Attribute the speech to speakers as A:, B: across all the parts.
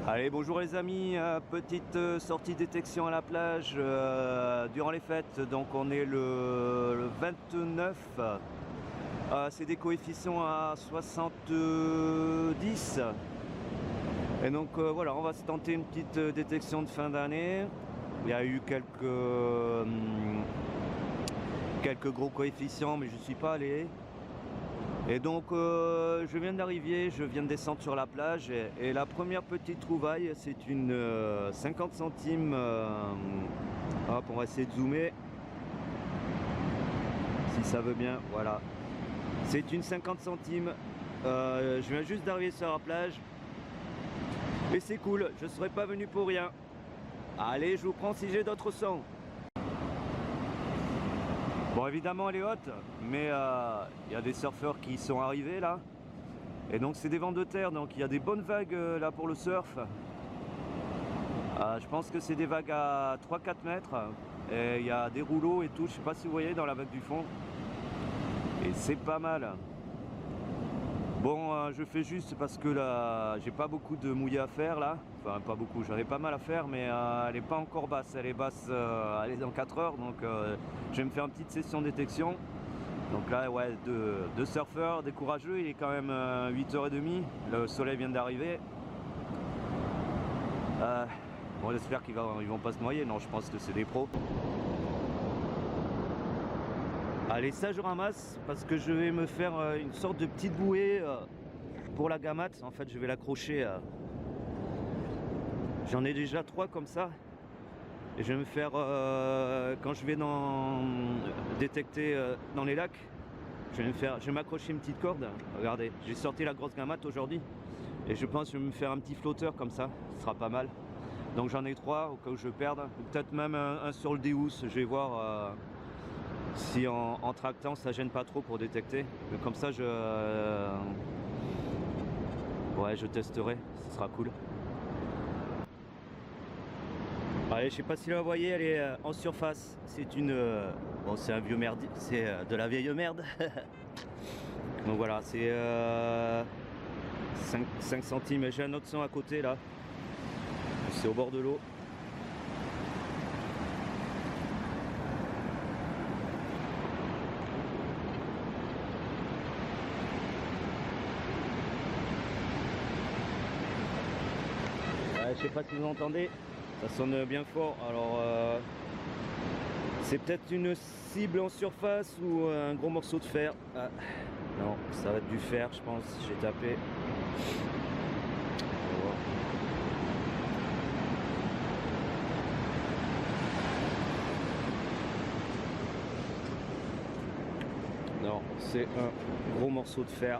A: Allez, bonjour les amis, petite sortie détection à la plage durant les fêtes. Donc on est le 29, c'est des coefficients à 70. Et donc voilà, on va se tenter une petite détection de fin d'année. Il y a eu quelques gros coefficients, mais je ne suis pas allé. Et donc je viens d'arriver, je viens de descendre sur la plage et la première petite trouvaille, c'est une 50 centimes. Hop, on va essayer de zoomer si ça veut bien. Voilà, c'est une 50 centimes. Je viens juste d'arriver sur la plage et c'est cool, je ne serais pas venu pour rien. Allez, je vous prends si j'ai d'autres sons. Bon, évidemment elle est haute, mais il y a des surfeurs qui sont arrivés là. Et donc c'est des vents de terre, donc il y a des bonnes vagues là pour le surf. Je pense que c'est des vagues à 3-4 mètres. Et il y a des rouleaux et tout, je sais pas si vous voyez dans la vague du fond. Et c'est pas mal. Bon, je fais juste parce que là, j'ai pas beaucoup de mouillé à faire là. Enfin, pas beaucoup, j'en ai pas mal à faire, mais elle est pas encore basse. Elle est basse, elle est dans 4 heures, donc je vais me faire une petite session de détection. Donc là, ouais, deux surfeurs, des courageux, il est quand même 8h30. Le soleil vient d'arriver. Bon, j'espère qu'ils vont pas se noyer. Non, je pense que c'est des pros. Allez, ça je ramasse parce que je vais me faire une sorte de petite bouée pour la gamate. En fait, je vais l'accrocher. J'en ai déjà 3 comme ça. Et je vais me faire, quand je vais détecter dans les lacs, je vais m'accrocher une petite corde. Regardez, j'ai sorti la grosse gamate aujourd'hui. Et je pense que je vais me faire un petit flotteur comme ça. Ce sera pas mal. Donc j'en ai 3 au cas où je perde. Peut-être même un sur le déhousse. Je vais voir si en tractant ça gêne pas trop pour détecter. Mais comme ça je testerai. Ce sera cool. Allez, je sais pas si vous voyez, elle est en surface. C'est une... bon, c'est un vieux merde, c'est de la vieille merde. Donc voilà, c'est 5 centimes. J'ai un autre son à côté là. C'est au bord de l'eau. Ouais, je sais pas si vous entendez. Ça sonne bien fort. Alors c'est peut-être une cible en surface ou un gros morceau de fer. Non, ça va être du fer, je pense. J'ai tapé. Non, c'est un gros morceau de fer.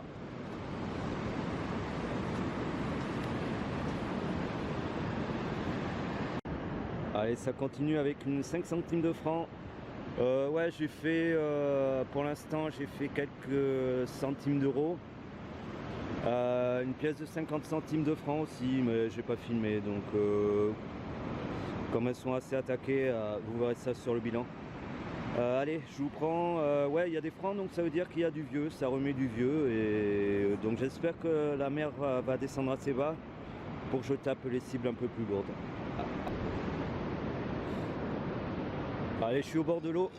A: Allez, ça continue avec une 5 centimes de francs. Ouais, j'ai fait, pour l'instant, j'ai fait quelques centimes d'euros. Une pièce de 50 centimes de francs aussi, mais j'ai pas filmé. Donc, comme elles sont assez attaquées, vous verrez ça sur le bilan. Allez, je vous prends. Ouais, il y a des francs, donc ça veut dire qu'il y a du vieux. Ça remet du vieux. Et donc, j'espère que la mer va descendre assez bas pour que je tape les cibles un peu plus lourdes. Allez, je suis au bord de l'eau.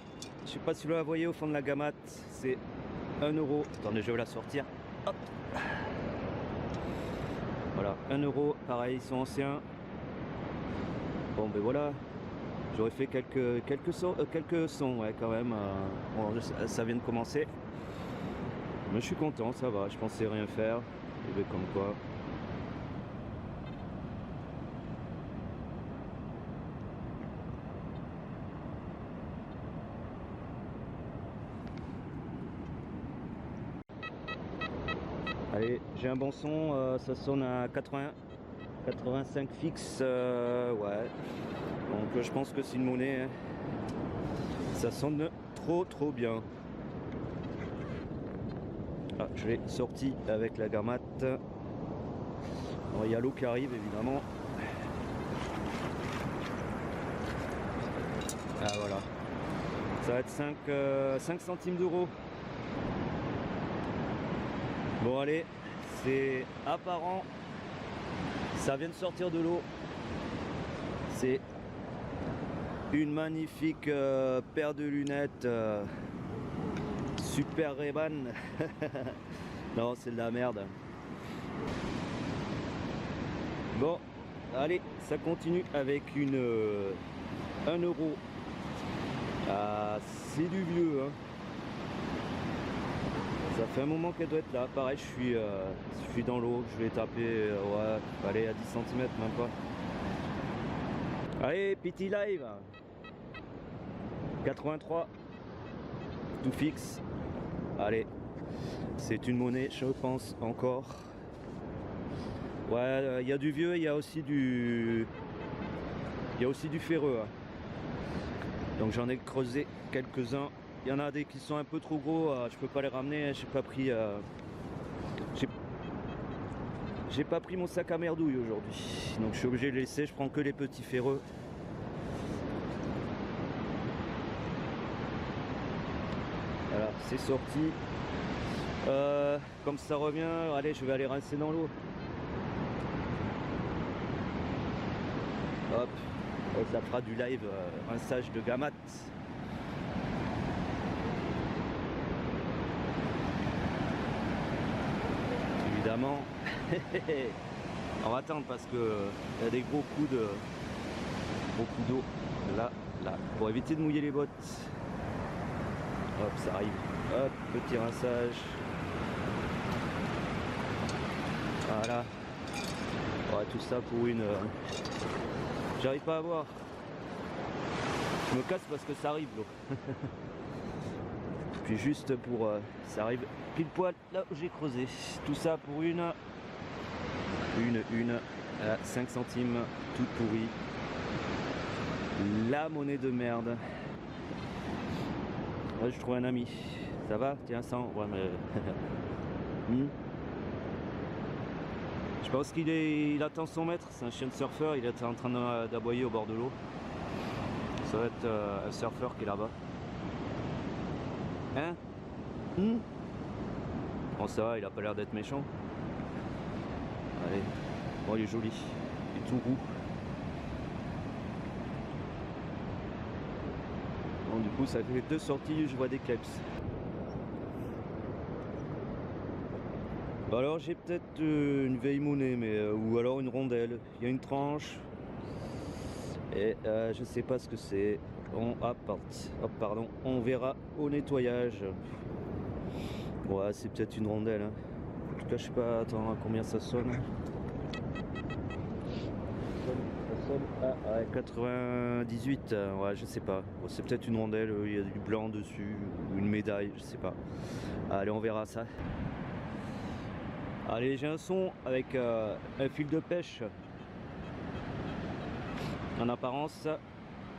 A: Je sais pas si vous la voyez au fond de la gamate. C'est 1 euro. Attendez, je vais la sortir. Hop. Voilà, 1 euro. Pareil, ils sont anciens. Bon, ben voilà. J'aurais fait quelques sons, ouais, quand même. Bon, ça vient de commencer. Mais je suis content, ça va. Je pensais rien faire. Et ben, comme quoi. Allez, j'ai un bon son, ça sonne à 85 fixe, ouais. Donc je pense que c'est une monnaie, hein. Ça sonne trop bien. Je l'ai sorti avec la gamate. Il y a l'eau qui arrive évidemment. Voilà. Ça va être 5 centimes d'euros. Bon allez, c'est apparent. Ça vient de sortir de l'eau. C'est une magnifique paire de lunettes Super Ray-Ban. Non, c'est de la merde. Bon, allez, ça continue avec une 1 euro. Ah, c'est du vieux, hein. Ça fait un moment qu'elle doit être là. Pareil, je suis dans l'eau. Je vais taper, ouais, allez, à 10 cm, même pas. Allez, petit live. 83. Tout fixe. Allez. C'est une monnaie, je pense, encore. Ouais, il y a du vieux, il y a aussi du ferreux. Hein. Donc j'en ai creusé quelques-uns. Il y en a des qui sont un peu trop gros, je peux pas les ramener, j'ai pas pris j'ai pas pris mon sac à merdouille aujourd'hui. Donc je suis obligé de le laisser, je prends que les petits ferreux. Voilà, c'est sorti. Comme ça revient, allez, je vais aller rincer dans l'eau. Hop, ça fera du live rinçage de gamate. Évidemment, on va attendre parce que il y a des gros coups d'eau là, pour éviter de mouiller les bottes. Hop, ça arrive. Hop, petit rinçage. Voilà. Ouais, tout ça pour une. J'arrive pas à voir. Je me casse parce que ça arrive l'eau. Puis juste pour. Ça arrive pile poil là où j'ai creusé. Tout ça pour une à 5 centimes, toute pourrie. La monnaie de merde. Ouais, je trouve un ami. Ça va? Tiens, 100. Ouais, mais. Je pense qu'il attend son maître, c'est un chien de surfeur, il est en train d'aboyer au bord de l'eau. Ça va être un surfeur qui est là-bas. Hein? Bon, ça va, il a pas l'air d'être méchant. Allez, bon, il est joli, il est tout roux. Bon, du coup, ça fait 2 sorties, je vois des kleps. Alors j'ai peut-être une vieille monnaie, mais ou alors une rondelle. Il y a une tranche et je sais pas ce que c'est. Pardon, on verra au nettoyage. Ouais, c'est peut-être une rondelle. Hein. En tout cas, je sais pas. Attends, combien ça sonne. Ça sonne à 98. Ouais, je sais pas. Bon, c'est peut-être une rondelle. Il y a du blanc dessus ou une médaille, je sais pas. Allez, on verra ça. Allez, j'ai un son avec un fil de pêche en apparence,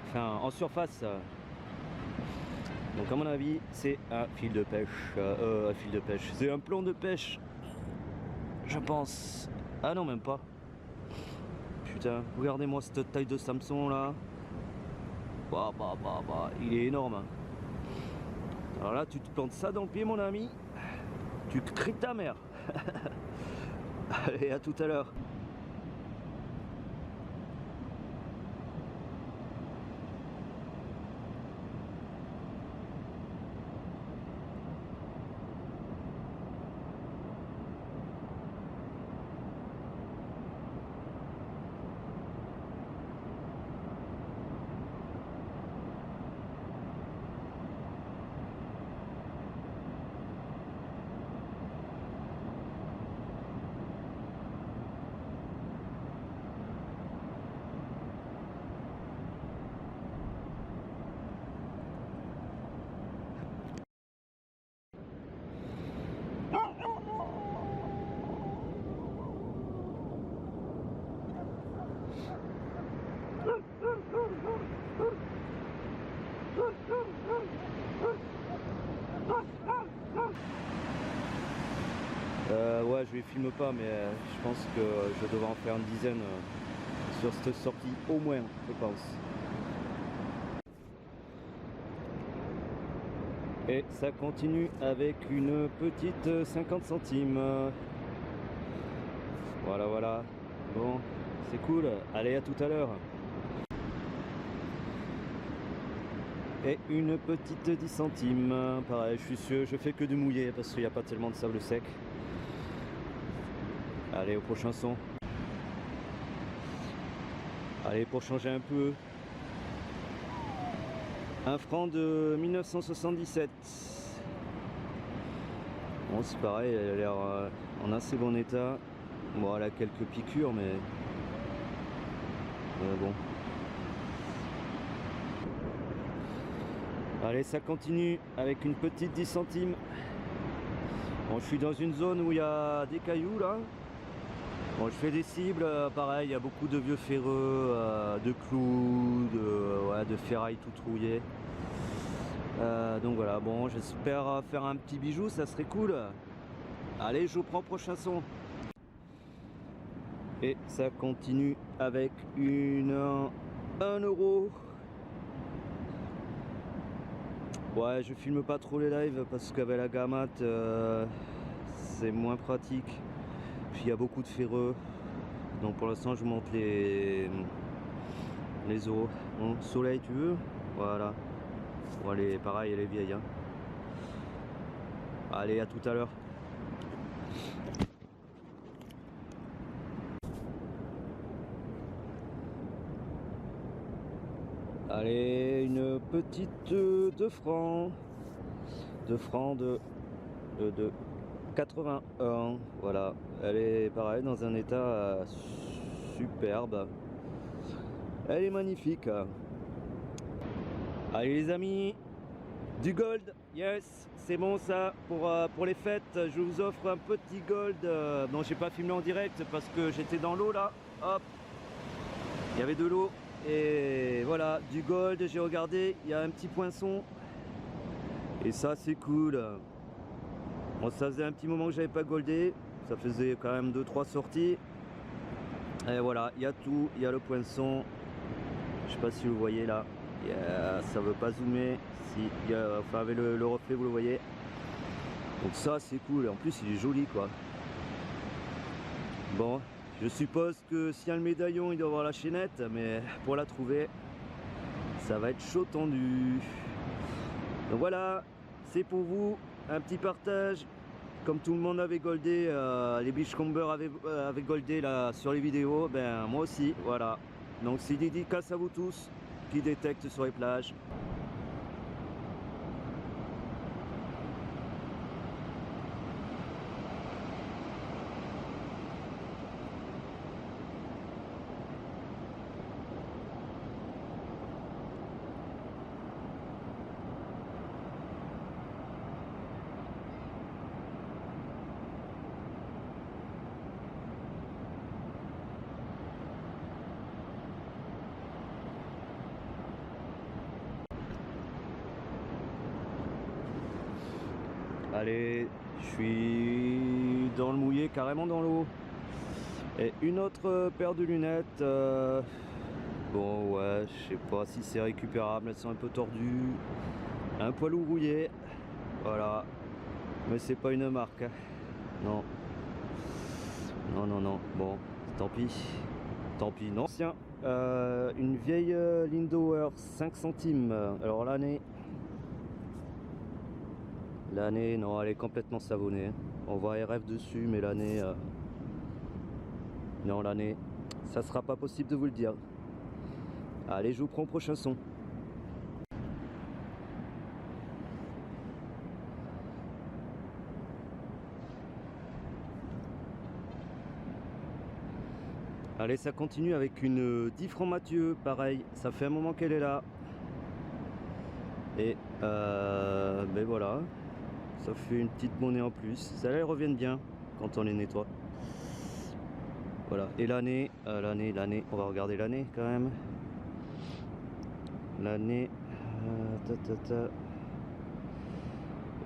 A: enfin en surface. Donc à mon avis, c'est un fil de pêche. C'est un plomb de pêche, je pense. Ah non, même pas. Putain, regardez-moi cette taille de Samson là. Bah, il est énorme. Alors là, tu te plantes ça dans le pied, mon ami. Tu cries ta mère. Allez, à tout à l'heure. Ouais, je les filme pas, mais je pense que je devrais en faire une dizaine sur cette sortie, au moins, je pense. Et ça continue avec une petite 50 centimes. Voilà. Bon, c'est cool. Allez, à tout à l'heure. Et une petite 10 centimes. Pareil, je suis sûr, je fais que de mouiller parce qu'il n'y a pas tellement de sable sec. Allez, au prochain son. Allez, pour changer un peu. Un franc de 1977. Bon, c'est pareil, elle a l'air en assez bon état. Bon, elle a quelques piqûres, mais bon. Allez, ça continue avec une petite 10 centimes. Bon, je suis dans une zone où il y a des cailloux là. Bon, je fais des cibles, pareil, il y a beaucoup de vieux ferreux, de clous, de ferraille tout trouillé. Donc voilà, bon, j'espère faire un petit bijou, ça serait cool. Allez, je vous prends prochain son. Et ça continue avec une 1 euro. Ouais, je filme pas trop les lives parce qu'avec la Gamat c'est moins pratique. Puis il y a beaucoup de ferreux. Donc pour l'instant je monte les os. Bon, soleil tu veux? Voilà. Bon, elle est pareil, elle est vieille. Hein. Allez, à tout à l'heure. Allez, une petite 2 francs. 2 francs de 81. Voilà, elle est pareil dans un état superbe. Elle est magnifique. Allez les amis, du gold, yes, c'est bon ça. Pour les fêtes, je vous offre un petit gold. Non, j'ai pas filmé en direct parce que j'étais dans l'eau là. Hop, il y avait de l'eau. Et voilà, du gold, j'ai regardé, il y a un petit poinçon. Et ça c'est cool. Bon, ça faisait un petit moment que j'avais pas goldé. Ça faisait quand même 2-3 sorties. Et voilà, il y a tout, il y a le poinçon. Je sais pas si vous voyez là. Ça veut pas zoomer. Si, enfin avec le reflet vous le voyez. Donc ça c'est cool. En plus il est joli quoi. Bon, je suppose que s'il y a le médaillon il doit avoir la chaînette. Mais pour la trouver ça va être chaud tendu. Donc voilà, c'est pour vous. Un petit partage. Comme tout le monde avait goldé, les beachcombers avaient goldé là sur les vidéos, ben moi aussi, voilà. Donc c'est dédicace à vous tous qui détectent sur les plages. Allez, je suis dans le mouillé, carrément dans l'eau. Et une autre paire de lunettes. Bon ouais, je sais pas si c'est récupérable, elles sont un peu tordues. Un poilou rouillé. Voilà. Mais c'est pas une marque. Hein. Non. Non, non, non. Bon, tant pis. Tant pis, non. Tiens, une vieille Lindauer 5 centimes. Alors l'année, non, elle est complètement savonnée. On voit RF dessus, mais l'année, non, l'année, ça sera pas possible de vous le dire. Allez, je vous prends au prochain son. Allez, ça continue avec une 10 francs Mathieu, pareil, ça fait un moment qu'elle est là. Et ben voilà, ça fait une petite monnaie en plus. Celles-là, elles reviennent bien quand on les nettoie. Voilà, et l'année, on va regarder l'année quand même. L'année,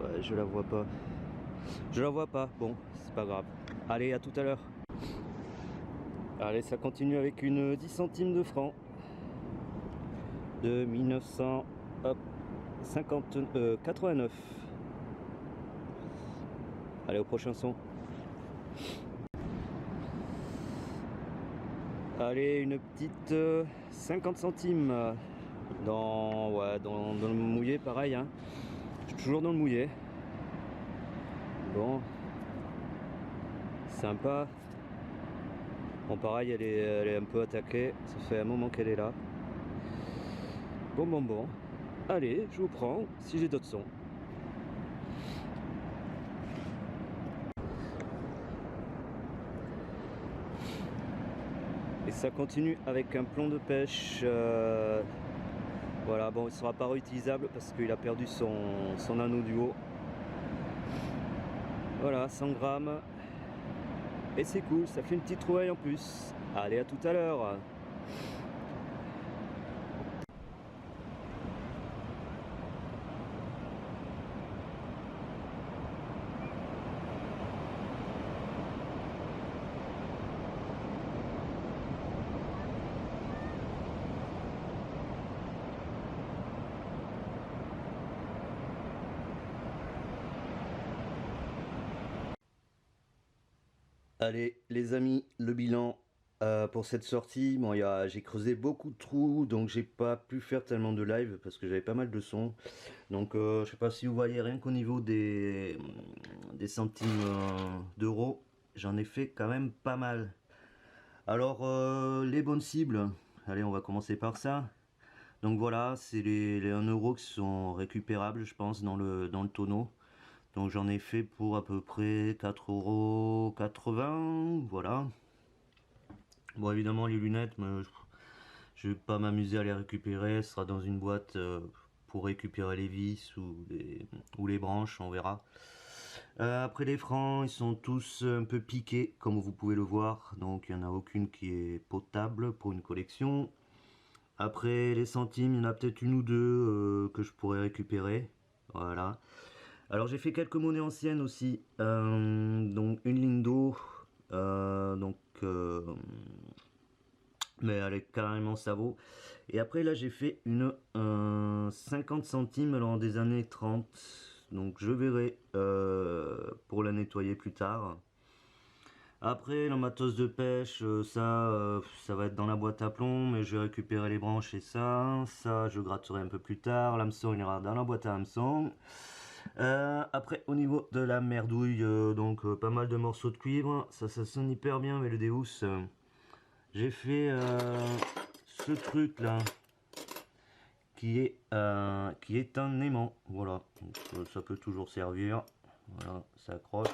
A: ouais, je la vois pas. Je la vois pas, bon, c'est pas grave. Allez, à tout à l'heure. Allez, ça continue avec une 10 centimes de francs de 1989. Allez, au prochain son. Allez, une petite 50 centimes dans le mouillé, pareil, hein. Je suis toujours dans le mouillé. Bon, sympa. Bon, pareil, elle est un peu attaquée. Ça fait un moment qu'elle est là. Bon. Allez, je vous prends si j'ai d'autres sons. Et ça continue avec un plomb de pêche. Voilà, bon, il sera pas réutilisable parce qu'il a perdu son anneau du haut. Voilà, 100 grammes. Et c'est cool, ça fait une petite trouvaille en plus. Allez, à tout à l'heure. Allez les amis, le bilan pour cette sortie. Bon, j'ai creusé beaucoup de trous, donc j'ai pas pu faire tellement de live parce que j'avais pas mal de sons. Donc je sais pas si vous voyez, rien qu'au niveau des centimes d'euros, j'en ai fait quand même pas mal. Alors les bonnes cibles, allez on va commencer par ça. Donc voilà, c'est les 1 euro qui sont récupérables je pense dans le tonneau. Donc j'en ai fait pour à peu près 4,80 €, voilà. Bon évidemment les lunettes, mais je vais pas m'amuser à les récupérer, ce sera dans une boîte pour récupérer les vis ou les branches, on verra. Après les francs, ils sont tous un peu piqués comme vous pouvez le voir, donc il n'y en a aucune qui est potable pour une collection. Après les centimes, il y en a peut-être une ou deux que je pourrais récupérer, voilà. Alors j'ai fait quelques monnaies anciennes aussi, donc une Lindo, mais elle est carrément ça vaut. Et après là j'ai fait une 50 centimes alors des années 30, donc je verrai pour la nettoyer plus tard. Après le matos de pêche, ça va être dans la boîte à plomb, mais je vais récupérer les branches et ça je gratterai un peu plus tard. L'hameçon il ira dans la boîte à hameçon. Après au niveau de la merdouille, pas mal de morceaux de cuivre, ça sonne hyper bien avec le Deus. J'ai fait ce truc là qui est un aimant, voilà. Donc, ça peut toujours servir, voilà, ça accroche.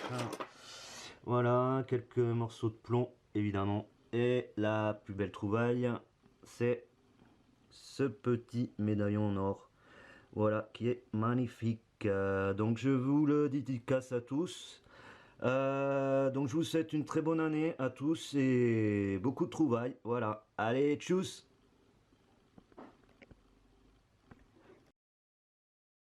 A: Voilà, quelques morceaux de plomb évidemment, et la plus belle trouvaille c'est ce petit médaillon en or, voilà, qui est magnifique. Donc je vous le dédicace à tous. Donc je vous souhaite une très bonne année à tous et beaucoup de trouvailles. Voilà, allez, tchuss.